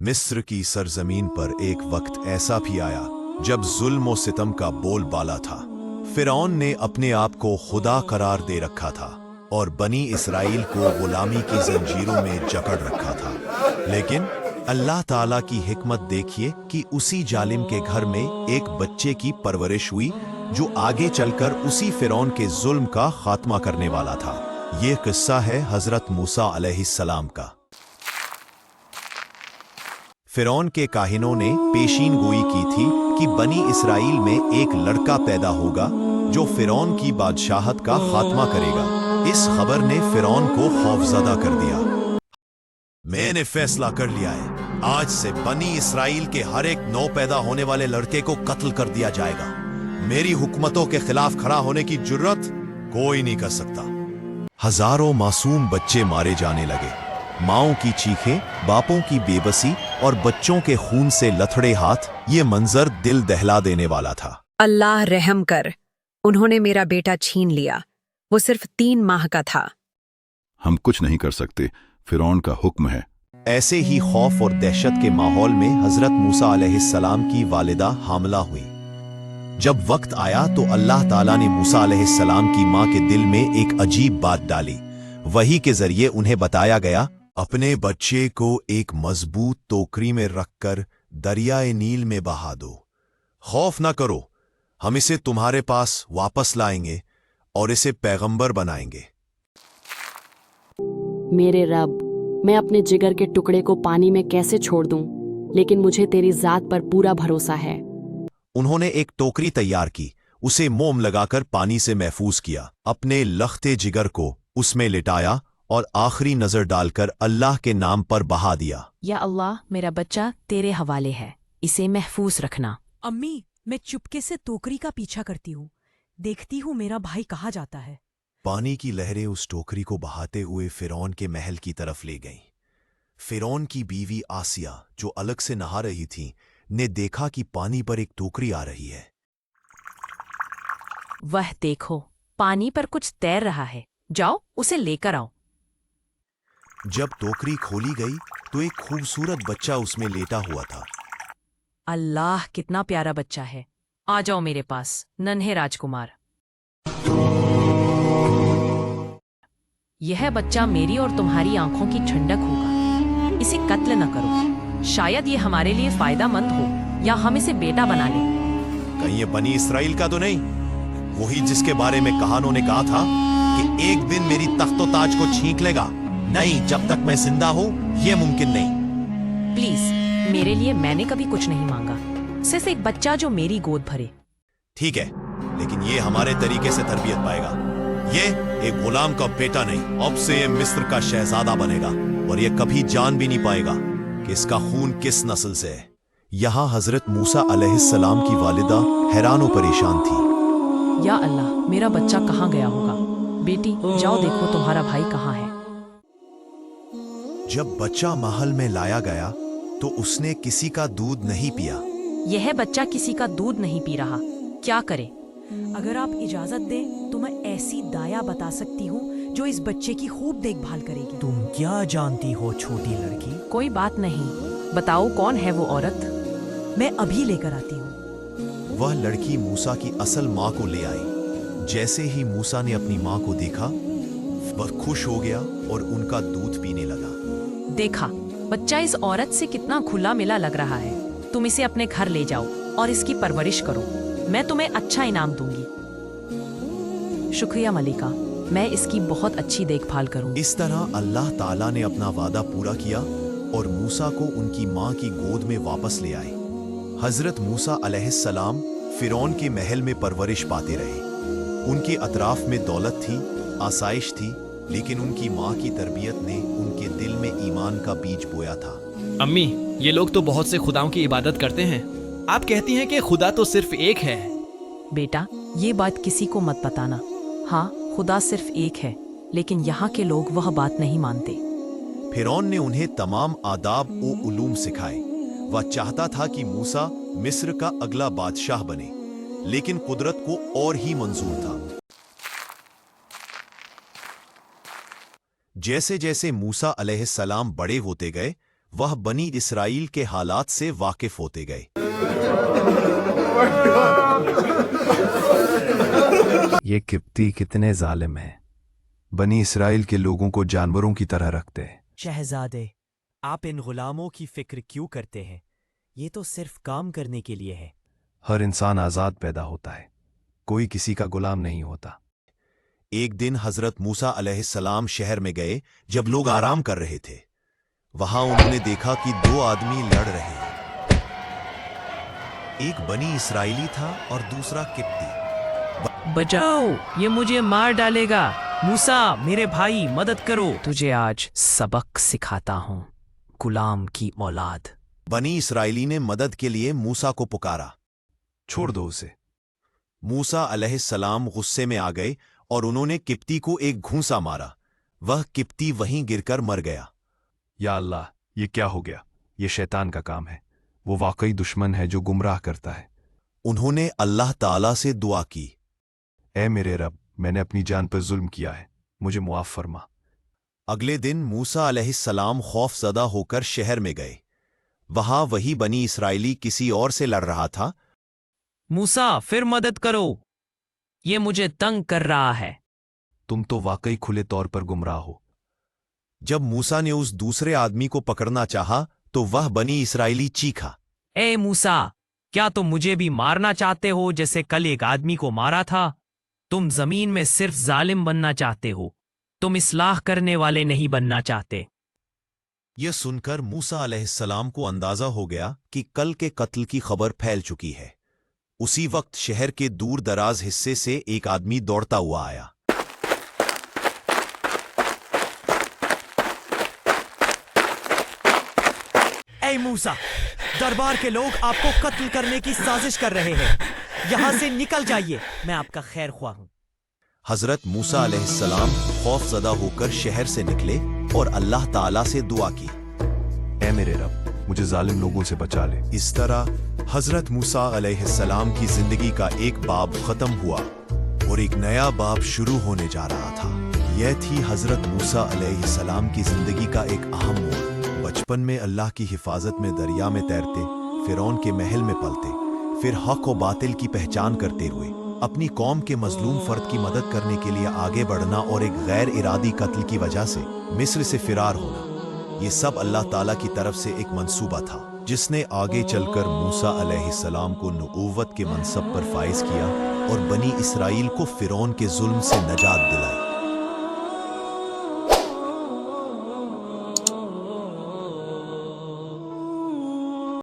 मिस्र की सरजमीन पर एक वक्त ऐसा भी आया जब जुल्म और सितम का बोलबाला था। फिरौन ने अपने आप को खुदा करार दे रखा था और बनी इसराइल को गुलामी की जंजीरों में जकड़ रखा था। लेकिन अल्लाह ताला की हिकमत देखिए कि उसी जालिम के घर में एक बच्चे की परवरिश हुई जो आगे चलकर उसी फिरौन के जुल्म का खात्मा करने वाला था। ये किस्सा है हजरत मूसा अलैहिस्सलाम का। फिरौन के काहिनों ने पेशीन गोई की थी कि बनी इसराइल में एक लड़का पैदा होगा जो फिरौन की बादशाहत का खात्मा करेगा। इस खबर ने फिरौन को खौफजदा कर दिया। मैंने फैसला कर लिया है, आज से बनी इसराइल के हर एक नौ पैदा होने वाले लड़के को कत्ल कर दिया जाएगा। मेरी हुकूमतों के खिलाफ खड़ा होने की जुर्रत कोई नहीं कर सकता। हजारों मासूम बच्चे मारे जाने लगे। माओं की चीखें, बापों की बेबसी और बच्चों के खून से लथड़े हाथ, ये मंजर दिल दहला देने वाला था। अल्लाह रहम कर, उन्होंने मेरा बेटा छीन लिया। वो सिर्फ 3 माह का था। हम कुछ नहीं कर सकते, फिरौन का हुक्म है। ऐसे ही खौफ और दहशत के माहौल में हजरत मूसा अलैहिस्सलाम की वालिदा हामला हुई। जब वक्त आया तो अल्लाह ताला ने मूसा अलैहिस्सलाम की मां के दिल में एक अजीब बात डाली। वही के जरिए उन्हें बताया गया, अपने बच्चे को एक मजबूत टोकरी में रखकर दरियाए नील में बहा दो। खौफ न करो, हम इसे तुम्हारे पास वापस लाएंगे और इसे पैगंबर बनाएंगे। मेरे रब, मैं अपने जिगर के टुकड़े को पानी में कैसे छोड़ दूं, लेकिन मुझे तेरी जात पर पूरा भरोसा है। उन्होंने एक टोकरी तैयार की, उसे मोम लगाकर पानी से महफूज किया, अपने लख्ते जिगर को उसमें लिटाया और आखिरी नजर डालकर अल्लाह के नाम पर बहा दिया। या अल्लाह, मेरा बच्चा तेरे हवाले है, इसे महफूज रखना। अम्मी, मैं चुपके से टोकरी का पीछा करती हूँ, देखती हूँ मेरा भाई कहाँ जाता है। पानी की लहरें उस टोकरी को बहाते हुए फिरौन के महल की तरफ ले गईं। फिरौन की बीवी आसिया, जो अलग से नहा रही थी, ने देखा कि पानी पर एक टोकरी आ रही है। वह देखो, पानी पर कुछ तैर रहा है, जाओ उसे लेकर आओ। जब टोकरी खोली गई तो एक खूबसूरत बच्चा उसमें लेटा हुआ था। अल्लाह, कितना प्यारा बच्चा है। आ जाओ मेरे पास, नन्हे राजकुमार। यह बच्चा मेरी और तुम्हारी आंखों की ठंडक होगा। इसे कत्ल न करो, शायद ये हमारे लिए फायदामंद हो या हम इसे बेटा बना लें। कहीं ये बनी इसराइल का तो नहीं? वही जिसके बारे में कहानों ने कहा था कि एक दिन मेरी तख्तो ताज को छींक लेगा। नहीं, जब तक मैं जिंदा हूं यह मुमकिन नहीं। प्लीज, मेरे लिए मैंने कभी कुछ नहीं मांगा, सिर्फ एक बच्चा जो मेरी गोद भरे। ठीक है, लेकिन ये हमारे तरीके से तरबियत पाएगा। ये एक गुलाम का बेटा नहीं, अब से ये मिस्र का शहजादा बनेगा और ये कभी जान भी नहीं पाएगा कि इसका खून किस नस्ल से है। यहां हजरत मूसा अलैहिस्सलाम की वालिदा हैरान और परेशान थी। या अल्लाह, मेरा बच्चा कहाँ गया होगा? बेटी, जाओ देखो तुम्हारा भाई कहाँ है। जब बच्चा महल में लाया गया तो उसने किसी का दूध नहीं पिया। यह बच्चा किसी का दूध नहीं पी रहा, क्या करे? अगर आप इजाजत दें तो मैं ऐसी दाया बता सकती हूँ जो इस बच्चे की खूब देखभाल करेगी। तुम क्या जानती हो छोटी लड़की? कोई बात नहीं, बताओ कौन है वो औरत? मैं अभी लेकर आती हूँ। वह लड़की मूसा की असल माँ को ले आई। जैसे ही मूसा ने अपनी माँ को देखा, वह खुश हो गया और उनका दूध पीने लगा। देखा, बच्चा इस औरत से कितना खुला मिला लग रहा है। तुम इसे अपने घर ले जाओ और इसकी परवरिश करो, मैं तुम्हें अच्छा इनाम दूंगी। शुक्रिया मलिका, मैं इसकी बहुत अच्छी देखभाल करूंगी। इस तरह अल्लाह ताला ने अपना वादा पूरा किया और मूसा को उनकी माँ की गोद में वापस ले आए। हजरत मूसा अलैहिस्सलाम फिरौन के महल में परवरिश पाते रहे। उनके अतराफ में दौलत थी, आसाइश थी, लेकिन उनकी माँ की तरबियत ने उनके दिल में ईमान का बीज बोया था। अम्मी, ये लोग तो बहुत से खुदाओं की इबादत करते हैं। आप कहती हैं कि खुदा तो सिर्फ एक है। बेटा, ये बात किसी को मत बताना। हाँ, खुदा सिर्फ एक है, लेकिन यहाँ के लोग वह बात नहीं मानते। फिरौन ने उन्हें तमाम आदाब व उलूम सिखाए। वह चाहता था कि मूसा मिस्र का अगला बादशाह बने, लेकिन कुदरत को और ही मंजूर था। जैसे जैसे मूसा अलैहिस्सलाम बड़े होते गए, वह बनी इसराइल के हालात से वाकिफ होते गए। ये किप्ती कितने जालिम हैं। बनी इसराइल के लोगों को जानवरों की तरह रखते हैं। शहजादे, आप इन गुलामों की फिक्र क्यों करते हैं? ये तो सिर्फ काम करने के लिए है। हर इंसान आजाद पैदा होता है, कोई किसी का गुलाम नहीं होता। एक दिन हजरत मूसा अलैहिस्सलाम शहर में गए जब लोग आराम कर रहे थे। वहां उन्होंने देखा कि दो आदमी लड़ रहे हैं। एक बनी इसराइली था और दूसरा किप्ती। बचाओ, ये मुझे मार डालेगा। मूसा मेरे भाई, मदद करो। तुझे आज सबक सिखाता हूँ, गुलाम की औलाद। बनी इसराइली ने मदद के लिए मूसा को पुकारा। छोड़ दो उसे। मूसा अलैहिस्सलाम गुस्से में आ गए और उन्होंने किप्ती को एक घूंसा मारा। वह किप्ती वहीं गिरकर मर गया। या अल्लाह, ये क्या हो गया? ये शैतान का काम है। वो वाकई दुश्मन है जो गुमराह करता है। उन्होंने अल्लाह ताला से दुआ की, ऐ मेरे रब, मैंने अपनी जान पर जुल्म किया है, मुझे मुआफ फरमा। अगले दिन मूसा अलैहिस्सलाम खौफजदा होकर शहर में गए। वहां वही बनी इसराइली किसी और से लड़ रहा था। मूसा फिर मदद करो, ये मुझे तंग कर रहा है। तुम तो वाकई खुले तौर पर गुमराह हो। जब मूसा ने उस दूसरे आदमी को पकड़ना चाहा तो वह बनी इसराइली चीखा, ए मूसा, क्या तुम मुझे भी मारना चाहते हो जैसे कल एक आदमी को मारा था? तुम जमीन में सिर्फ जालिम बनना चाहते हो, तुम इस्लाह करने वाले नहीं बनना चाहते। यह सुनकर मूसा अलैहिस्सलाम को अंदाजा हो गया कि कल के कत्ल की खबर फैल चुकी है। उसी वक्त शहर के दूर दराज हिस्से से एक आदमी दौड़ता हुआ आया। ऐ मूसा, दरबार के लोग आपको कत्ल करने की साजिश कर रहे हैं। यहाँ से निकल जाइए, मैं आपका खैर ख्वाह हूँ। हजरत मूसा अलैहिस्सलाम खौफजदा होकर शहर से निकले और अल्लाह ताला से दुआ की, ऐ मेरे रब, मुझे जालिम लोगों से बचा ले। इस तरह हजरत मूसा अलैहिस्सलाम की जिंदगी का एक बाब खत्म हुआ और एक नया बाब शुरू होने जा रहा था। यह थी हजरत मूसा अलैहिस्सलाम की जिंदगी का एक अहम मोड़। बचपन में अल्लाह की हिफाजत में दरिया में तैरते, फिरौन के महल में पलते, फिर हक और बातिल की पहचान करते हुए अपनी कौम के मजलूम फर्द की मदद करने के लिए आगे बढ़ना और एक गैर इरादी कत्ल की वजह से मिस्र से फिरार होना, ये सब अल्लाह ताला की तरफ से एक मंसूबा था जिसने आगे चलकर मूसा अलैहिस्सलाम को नबूवत के मनसब पर फाइज किया और बनी इसराइल को फिरौन के जुल्म से नजात दिलाई।